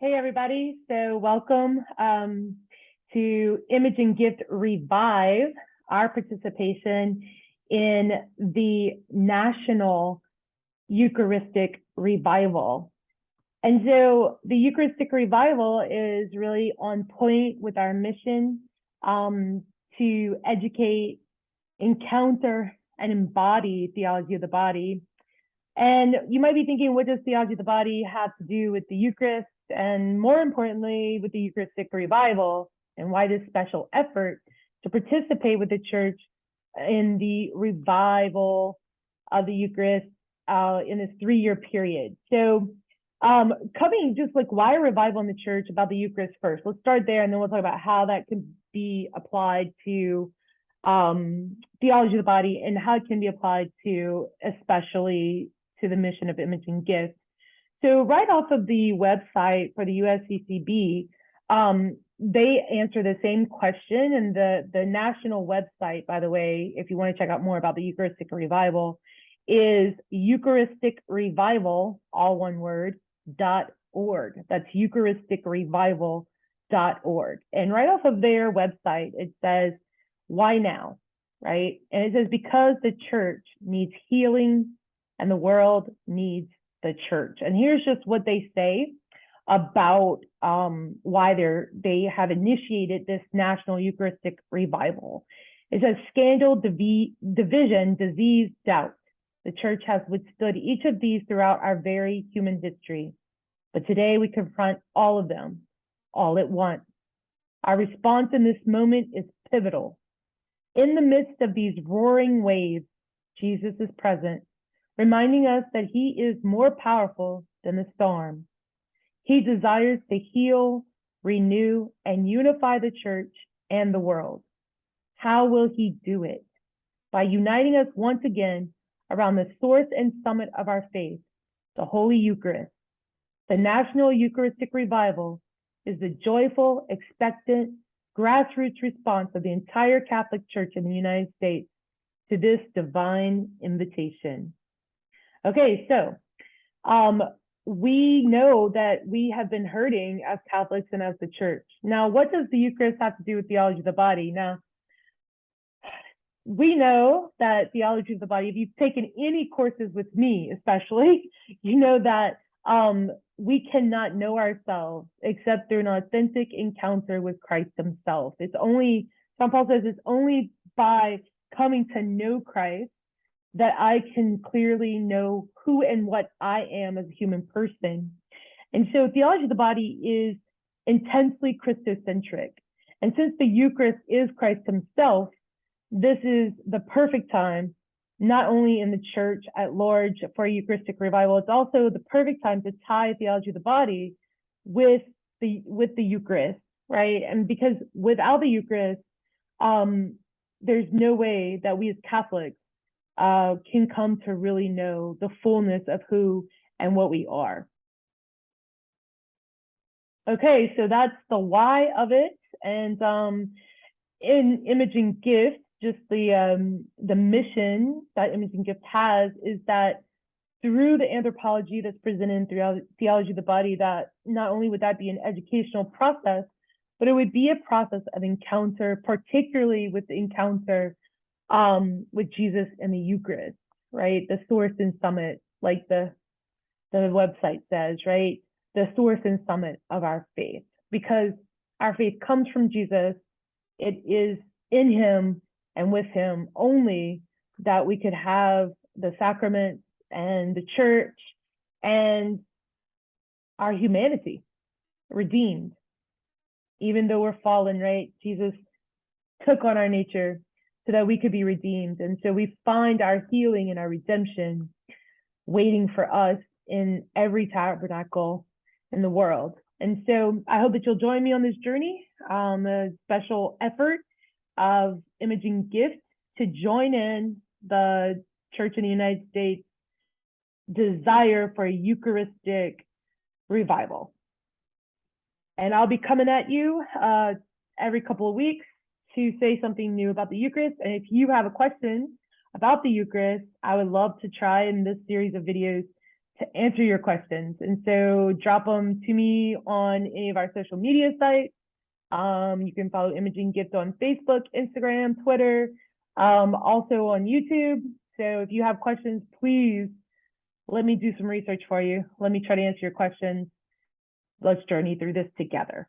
Hey, everybody. So welcome to Image and Gift Revive, our participation in the National Eucharistic Revival. And so the Eucharistic Revival is really on point with our mission to educate, encounter, and embody theology of the body. And you might be thinking, what does theology of the body have to do with the Eucharist? And more importantly, with the Eucharistic Revival, and why this special effort to participate with the church in the revival of the Eucharist in this 3-year period. So coming just like why a revival in the church about the Eucharist first. Let's start there, and then we'll talk about how that can be applied to theology of the body and how it can be applied to especially to the mission of Image and Gift. So right off of the website for the USCCB, they answer the same question, and the national website, by the way, if you want to check out more about the Eucharistic Revival, is Eucharistic Revival, all one word, .org. That's eucharisticrevival.org. And right off of their website, it says, why now, right? And it says, because the church needs healing and the world needs the church. And here's just what they say about why they have initiated this National Eucharistic Revival. It says, scandal, division, disease, doubt. The church has withstood each of these throughout our very human history. But today we confront all of them, all at once. Our response in this moment is pivotal. In the midst of these roaring waves, Jesus is present, reminding us that he is more powerful than the storm. He desires to heal, renew, and unify the church and the world. How will he do it? By uniting us once again around the source and summit of our faith, the Holy Eucharist. The National Eucharistic Revival is the joyful, expectant, grassroots response of the entire Catholic Church in the United States to this divine invitation. Okay, so we know that we have been hurting as Catholics and as the church. Now, what does the Eucharist have to do with theology of the body? Now, we know that theology of the body, if you've taken any courses with me, especially, you know that we cannot know ourselves except through an authentic encounter with Christ himself. It's only, St. Paul says, it's only by coming to know Christ that I can clearly know who and what I am as a human person. And so theology of the body is intensely Christocentric. And since the Eucharist is Christ himself, this is the perfect time, not only in the church at large for a Eucharistic revival, it's also the perfect time to tie theology of the body with the Eucharist, right? And because without the Eucharist, there's no way that we as Catholics can come to really know the fullness of who and what we are. Okay, so that's the why of it. And in Image and Gift, just the mission that Image and Gift has is that through the anthropology that's presented throughout theology of the body, that not only would that be an educational process, but it would be a process of encounter, particularly with the encounter with Jesus and the Eucharist, right? The source and summit, like the website says, right? The source and summit of our faith, because our faith comes from Jesus. It is in him and with him only that we could have the sacraments and the church and our humanity redeemed. Even though we're fallen, right? Jesus took on our nature so that we could be redeemed. And so we find our healing and our redemption waiting for us in every tabernacle in the world. And so I hope that you'll join me on this journey, a special effort of Image and Gift to join in the Church in the United States desire for a Eucharistic revival. And I'll be coming at you every couple of weeks to say something new about the Eucharist. And if you have a question about the Eucharist, I would love to try in this series of videos to answer your questions. And so drop them to me on any of our social media sites. You can follow Imaging Gift on Facebook, Instagram, Twitter, also on YouTube. So if you have questions, please let me do some research for you. Let me try to answer your questions. Let's journey through this together.